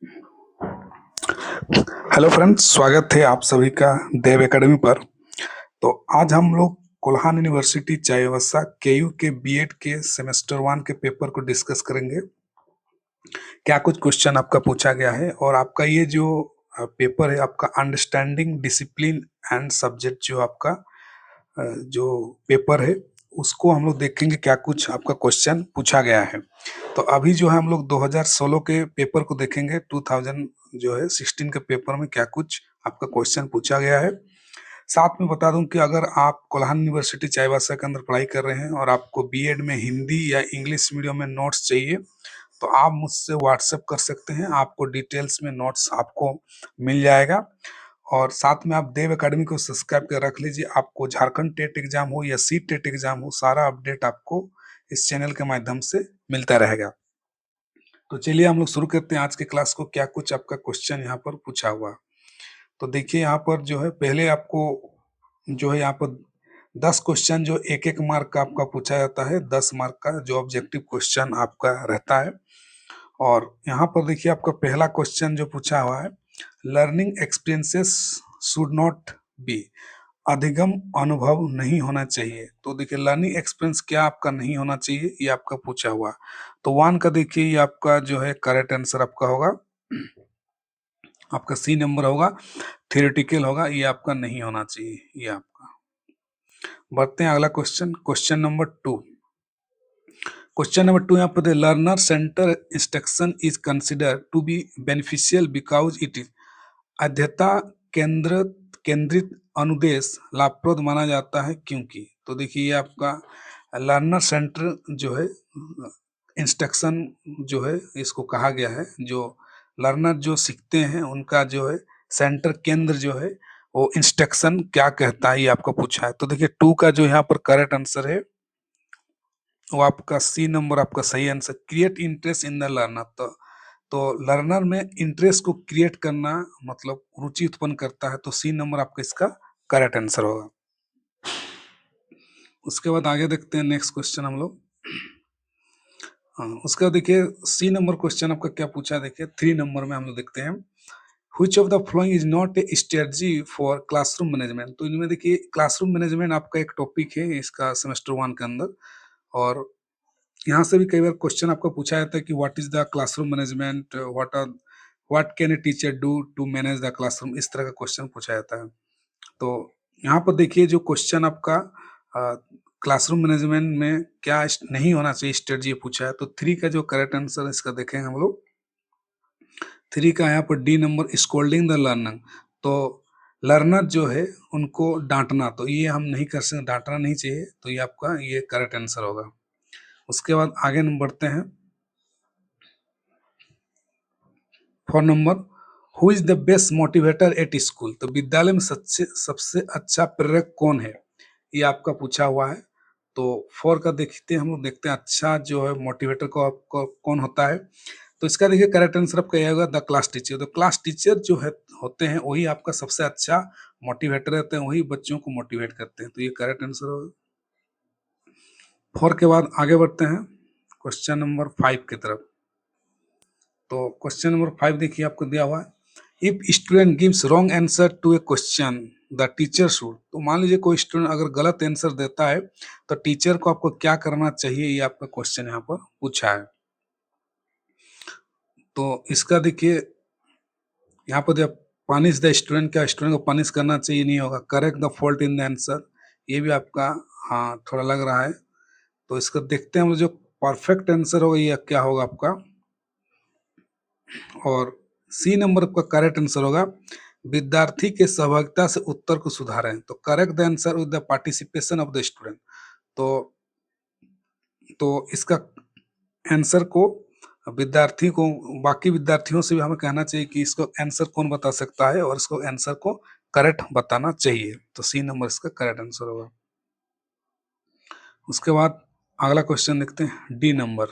Hello friends, स्वागत है आप सभी का देव एकेडमी पर। तो आज हम लोग कोल्हान यूनिवर्सिटी चाईबासा केयू के बीएड के सेमेस्टर 1 के पेपर को डिस्कस करेंगे। क्या कुछ क्वेश्चन आपका पूछा गया है और आपका ये जो पेपर है आपका अंडरस्टैंडिंग डिसिप्लिन एंड सब्जेक्ट जो आपका जो पेपर है उसको हम लोग देखेंगे क्या कुछ आपका क्वेश्चन पूछा गया है। तो अभी जो है हम लोग 2016 के पेपर को देखेंगे। 2000 जो है 16 के पेपर में क्या कुछ आपका क्वेश्चन पूछा गया है। साथ में बता दूं कि अगर आप कोल्हान यूनिवर्सिटी चाईबासा के अंदर पढ़ाई कर रहे हैं और आपको बीएड में हिंदी या इंग्लिश मीडियम में नोट्स चाहिए तो आप मुझसे व्हाट्सएप कर सकते हैं। आपको डिटेल्स में नोट्स आपको मिल जाएगा। और साथ में आप देव एकेडमी को सब्सक्राइब कर रख लीजिए। आपको झारखंड टेट एग्जाम हो या सी टेट एग्जाम हो, सारा अपडेट आपको इस चैनल के माध्यम से मिलता रहेगा। तो चलिए हम लोग शुरू करते हैं आज के क्लास को। क्या कुछ आपका क्वेश्चन यहाँ पर पूछा हुआ। तो देखिए यहाँ पर जो है पहले आपको जो है यहाँ पर 10 क्वेश्चन जो एक एक मार्क का आपका पूछा जाता है। 10 मार्क का जो ऑब्जेक्टिव क्वेश्चन आपका रहता है। और यहाँ पर देखिए आपका पहला क्वेश्चन जो पूछा हुआ है, learning experiences should not be, अधिगम अनुभव नहीं होना चाहिए। तो देखिए लर्निंग एक्सपीरियंस क्या आपका नहीं होना चाहिए, ये आपका पूछा हुआ। तो 1 का देखिए ये आपका जो है करेक्ट आंसर आपका होगा, आपका सी नंबर होगा। थियोरेटिकल होगा, ये आपका नहीं होना चाहिए, ये आपका। बढ़ते हैं अगला question, question number 2। Question number 2 यहाँ पर the learner centre instruction is consider to be beneficial because it is, अध्येता केंद्रित अनुदेश लाभप्रद माना जाता है क्योंकि। तो देखिए ये आपका लर्नर सेंटर जो है इंस्ट्रक्शन जो है इसको कहा गया है। जो लर्नर जो सीखते हैं उनका जो है सेंटर केंद्र जो है वो इंस्ट्रक्शन क्या कहता है, ये आपको पूछा है। तो देखिए 2 का जो यहाँ पर करेक्ट आंसर है वो आपका सी नंबर आपका सही answer, create interest in the learner. तो लर्नर में इंटरेस्ट को क्रिएट करना मतलब रुचि उत्पन्न करता है। तो सी नंबर आपका इसका करेक्ट आंसर होगा। उसके बाद आगे देखते हैं नेक्स्ट क्वेश्चन हम लोग। उसका देखिए सी नंबर क्वेश्चन आपका क्या पूछा है। देखिए 3 नंबर में हम लोग देखते हैं, Which of the following is not a strategy for classroom management। तो इनमें देखिए क्लासरूम मैनेजमेंट आपका एक टॉपिक है इसका सेमेस्टर 1 के अंदर। और यहाँ से भी कई बार क्वेश्चन आपको पूछा जाता है कि what is the classroom management, what can a teacher do to manage the classroom, इस तरह का क्वेश्चन पूछा जाता है। तो यहाँ पर देखिए जो क्वेश्चन आपका क्लासरूम मैनेजमेंट में क्या नहीं होना चाहिए स्ट्रेटजी पूछा है। तो 3 का जो करेक्ट आंसर इसका देखेंगे हम लोग। 3 का यहाँ पर D number, scolding the learner. तो लर्नर जो है उनको डांटना, तो ये हम नहीं कर सकते, डांटना नहीं चाहिए। तो ये आपका ये करेक्ट आंसर होगा। उसके बाद आगे बढ़ते हैं 4 number, who is the best motivator at school. तो विद्यालय में सबसे अच्छा प्रेरक कौन है, ये आपका पूछा हुआ है। तो 4 का देखते हैं हम लोग, देखते हैं अच्छा जो है मोटिवेटर को आपको कौन होता है। तो इसका देखिए करेक्ट आंसर आपका यह होगा द क्लास टीचर। तो क्लास टीचर जो है होते हैं वही आपका सबसे अच्छा मोटिवेटर रहते हैं, वही बच्चों को मोटिवेट करते हैं। तो ये करेक्ट आंसर होगा। 4 के बाद आगे बढ़ते हैं क्वेश्चन नंबर 5 की तरफ। तो क्वेश्चन नंबर 5 देखिए आपको दिया हुआ है, if student gives wrong answer to a question the teacher should. तो मान लीजिए कोई स्टूडेंट अगर गलत आंसर देता है तो टीचर को आपको क्या करना चाहिए, ये आपका क्वेश्चन यहाँ पर पूछा है। तो इसका देखिए यहाँ पर जब पनिश द स्टूडेंट, क्या स्टूडेंट को पनिश करना चाहिए, नहीं होगा। Correct the fault in the answer, ये भी आपका हाँ थोड़ा लग रहा है। तो इसको देखते हैं हम लोग, जो परफेक्ट आंसर होगा ये क्या होगा आपका। और सी नंबर का करेक्ट आंसर होगा, विद्यार्थी के सहभागिता से उत्तर को सुधारें। तो correct the answer with the participation of the student. तो इसका आंसर को विद्यार्थी को, बाकी विद्यार्थियों से भी हमें कहना चाहिए कि इसको आंसर कौन बता सकता है और इसको आंसर को करेक्ट बताना चाहिए। तो सी नंबर इसका करेक्ट आंसर होगा। उसके बाद अगला क्वेश्चन देखते हैं D number,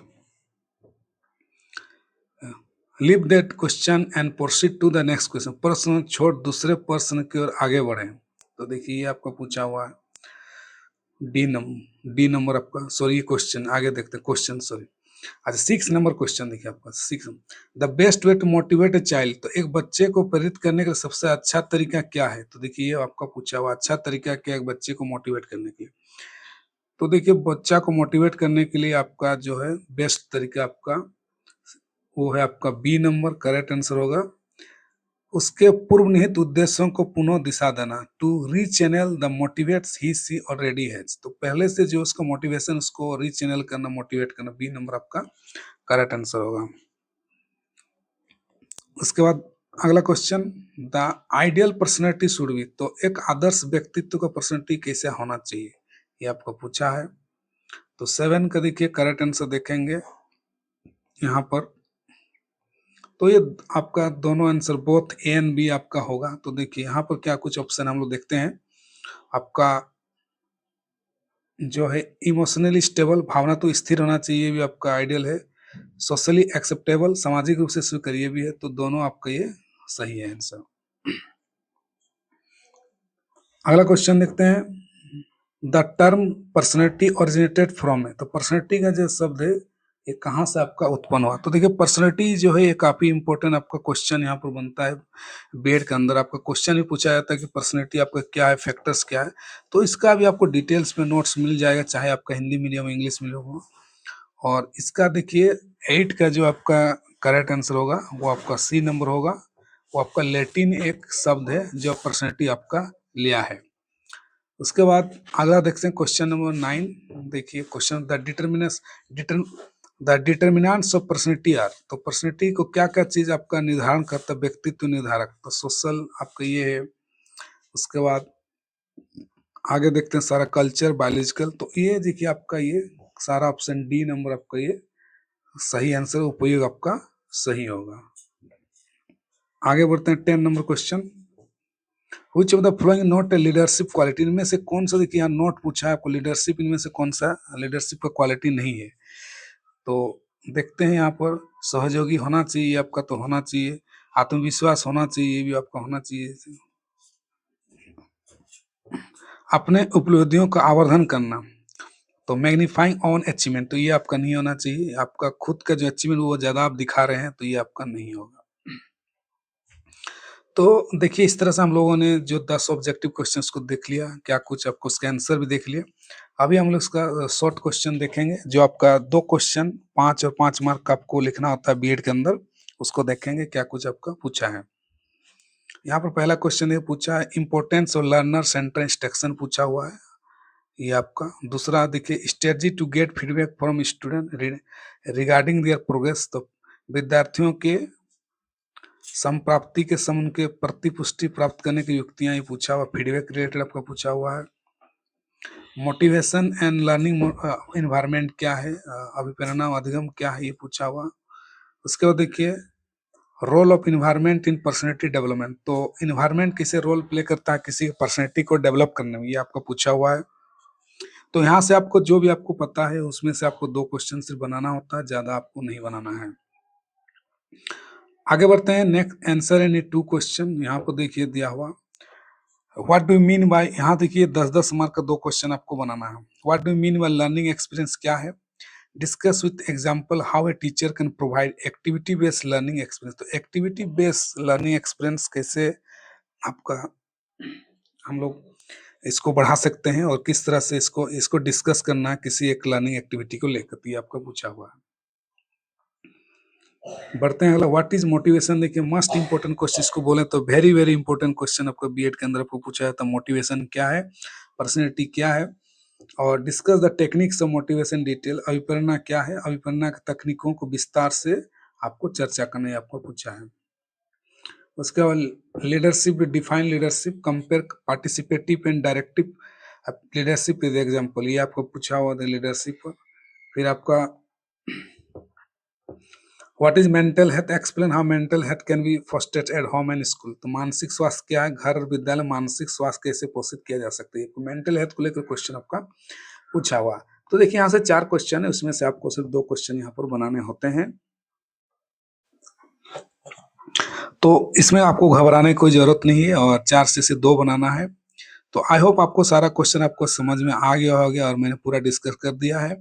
leave that question and proceed to the next question. प्रश्न छोड़ दूसरे प्रश्न की ओर आगे बढ़े। तो देखिए ये आपका पूछा हुआ है डी नंबर आपका, सॉरी क्वेश्चन आगे देखते हैं क्वेश्चन, सॉरी। अच्छा 6 नंबर क्वेश्चन देखिए आपका 6, the best way to motivate a child, तो एक बच्चे को प्रेरित करने का सबसे अच्छा तरीका क्या है? तो देखिए ये आपका पूछा हुआ अच्छा तरीका क्या है एक बच्चे को मोटिवेट करने के लिए। तो देखिए बच्चा को मोटिवेट करने के लिए आपका जो है बेस्ट तरीका आपका वो है आपका बी नंबर करेक्ट आंसर होगा। उसके पूर्व निहित उद्देश्यों को पुनः दिशा देना, to rechannel the motivates he she already has, तो पहले से जो उसका मोटिवेशन उसको रीचैनल करना मोटिवेट करना, बी नंबर आपका करेक्ट आंसर होगा। उसके बाद अगला question, the ideal personality should be, तो एक आदर्श व्यक्तित्व का पर्सनैलिटी कैसे होना चाहिए ये आपको पूछा है। तो 7 का देखिए करेक्ट आंसर देखेंगे यहाँ पर, तो ये आपका दोनों answer both A and B आपका होगा। तो देखिए यहाँ पर क्या कुछ ऑप्शन हम लोग देखते हैं। आपका जो है इमोशनली स्टेबल, भावना तो स्थिर होना चाहिए, भी आपका आइडियल है। सोशली एक्सेप्टेबल, सामाजिक रूप से स्वीकार्य भी है, तो दोनों आपका ये सही है आंसर। अगला क्वेश्चन देखते हैं, the term personality originated from है, तो पर्सनैलिटी का जो शब्द है ये कहाँ से आपका उत्पन्न हुआ? तो देखिए पर्सनैलिटी जो है ये काफी इंपॉर्टेंट आपका क्वेश्चन यहाँ पर बनता है। बीएड के अंदर आपका क्वेश्चन भी पूछा जाता है कि पर्सनैलिटी आपका क्या है, फैक्टर्स क्या है, तो इसका भी आपको डिटेल्स में नोट्स मिल जाएगा, चाहे आपका हिंदी मीडियम इंग्लिश मीडियम हो। और इसका देखिए 8 का जो आपका करेक्ट आंसर होगा वो आपका सी नंबर होगा। वो आपका लैटिन एक शब्द है जो पर्सनैलिटी आपका लिया है। उसके बाद अगला देखते हैं क्वेश्चन नंबर 9। देखिए question, the determinants of personality are, तो पर्सनैलिटी को क्या क्या चीज आपका निर्धारण करता है, व्यक्तित्व निर्धारक, तो सोशल आपका ये है। उसके बाद आगे देखते हैं सारा कल्चर, बायोलॉजिकल, तो ये देखिए आपका ये सारा ऑप्शन डी नंबर आपका ये सही आंसर, उपयोग आपका सही होगा। आगे बढ़ते हैं 10 number question, Which of the following not a leadership quality, इनमें से कौन सा, देखिए यहाँ नोट पूछा है आपको लीडरशिप, इनमें से कौन सा लीडरशिप का क्वालिटी नहीं है? तो देखते हैं यहाँ पर, सहयोगी होना चाहिए आपका, तो होना चाहिए, आत्मविश्वास होना चाहिए, ये भी आपका होना चाहिए, अपने उपलब्धियों का आवर्धन करना, तो मैग्नीफाइंग ऑन अचीवमेंट, तो ये आपका नहीं होना चाहिए, आपका खुद का जो अचीवमेंट वो ज्यादा आप दिखा रहे हैं, तो ये आपका नहीं होगा। तो देखिए इस तरह से हम लोगों ने जो 10 ऑब्जेक्टिव क्वेश्चंस को देख लिया, क्या कुछ आपको उसके आंसर भी देख लिया। अभी हम लोग इसका शॉर्ट क्वेश्चन देखेंगे, जो आपका 2 क्वेश्चन 5 और 5 मार्क का आपको लिखना होता है बीएड के अंदर, उसको देखेंगे क्या कुछ आपका पूछा है। यहाँ पर पहला क्वेश्चन ये पूछा है, importance of learner centre instruction पूछा हुआ है ये आपका। दूसरा देखिए, strategy to get feedback from student regarding their progress, तो विद्यार्थियों के संप्राप्ति के संबंध के प्रतिपुष्टि प्राप्त करने की युक्तियां ये पूछा हुआ, फीडबैक रिलेटेड आपका पूछा हुआ है। मोटिवेशन एंड लर्निंग एनवायरनमेंट क्या है, अभिप्रेरणा अधिगम क्या है, ये पूछा हुआ। उसके बाद देखिए, role of environment in personality development, तो इन्वायरमेंट कैसे रोल प्ले करता है किसी पर्सनैलिटी को डेवलप करने में, ये आपका पूछा हुआ है। तो यहाँ से आपको जो भी आपको पता है उसमें से आपको 2 क्वेश्चन सिर्फ बनाना होता है, ज्यादा आपको नहीं बनाना है। आगे बढ़ते हैं, नेक्स्ट आंसर एनी 2 क्वेश्चन, यहाँ पर देखिए दिया हुआ, what do you mean by, यहाँ देखिए 10-10 मार्क का 2 क्वेश्चन आपको बनाना है। What do you mean by learning experience क्या है, discuss with example how a teacher can provide activity based learning experience, तो एक्टिविटी बेस्ड लर्निंग एक्सपीरियंस कैसे आपका हम लोग इसको बढ़ा सकते हैं और किस तरह से इसको डिस्कस करना है किसी एक लर्निंग एक्टिविटी को लेकर, तो ये आपका पूछा हुआ है। बढ़ते हैं अगला, व्हाट इज मोटिवेशन, देखिए मस्ट इंपोर्टेंट क्वेश्चन इसको बोले तो वेरी वेरी इंपोर्टेंट क्वेश्चन आपका बीएड के अंदर आपको पूछा जाता है, मोटिवेशन क्या है, पर्सनैलिटी क्या है, और discuss the techniques of motivation detail, अभिप्रेरणा क्या है, अभिप्रेरणा की तकनीकों को विस्तार से आपको चर्चा करना है, आपको पूछा है। उसके बाद leadership, define leadership, compare participative and directive leadership is example, ये आपको पूछा हुआ था लीडरशिप। फिर आपका what is mental health, explain how mental health can be fostered at home and school, तो मानसिक स्वास्थ्य क्या है, घर और विद्यालय मानसिक स्वास्थ्य कैसे पोषित किया जा सकता है, तो मेंटल हेल्थ को लेकर क्वेश्चन आपका पूछा हुआ। तो देखिए यहाँ से 4 क्वेश्चन है, उसमें से आपको सिर्फ 2 क्वेश्चन यहाँ पर बनाने होते हैं, तो इसमें आपको घबराने की कोई जरूरत नहीं है, और 4 से 2 बनाना है। तो आई होप आपको सारा क्वेश्चन आपको समझ में आ गया होगा और मैंने पूरा डिस्कस कर दिया है।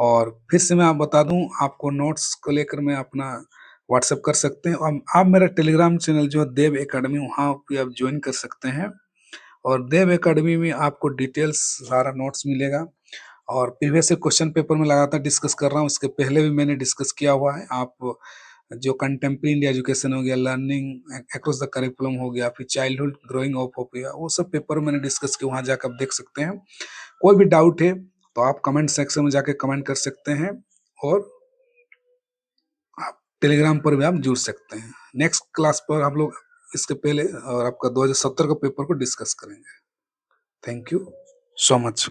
और फिर से मैं आप बता दूं, आपको नोट्स को लेकर मैं अपना व्हाट्सएप कर सकते हैं, और आप मेरा टेलीग्राम चैनल जो है देव एकेडमी, वहाँ पे आप ज्वाइन कर सकते हैं। और देव एकेडमी में आपको डिटेल्स सारा नोट्स मिलेगा, और प्रीवियस से क्वेश्चन पेपर में लगातार डिस्कस कर रहा हूँ। इसके पहले भी मैंने डिस्कस किया हुआ है। आप जो कंटेम्प्रेरी इंडिया एजुकेशन हो गया, लर्निंग अक्रॉस द करिकुलम हो गया, फिर चाइल्डहुड ग्रोइंग अप हो गया, वो सब पेपर मैंने डिस्कस किया, वहाँ जाकर आप देख सकते हैं। कोई भी डाउट है तो आप कमेंट सेक्शन में जाके कमेंट कर सकते हैं, और आप टेलीग्राम पर भी आप जुड़ सकते हैं। नेक्स्ट क्लास पर हम लोग इसके पहले और आपका 2070 का पेपर को डिस्कस करेंगे। Thank you so much.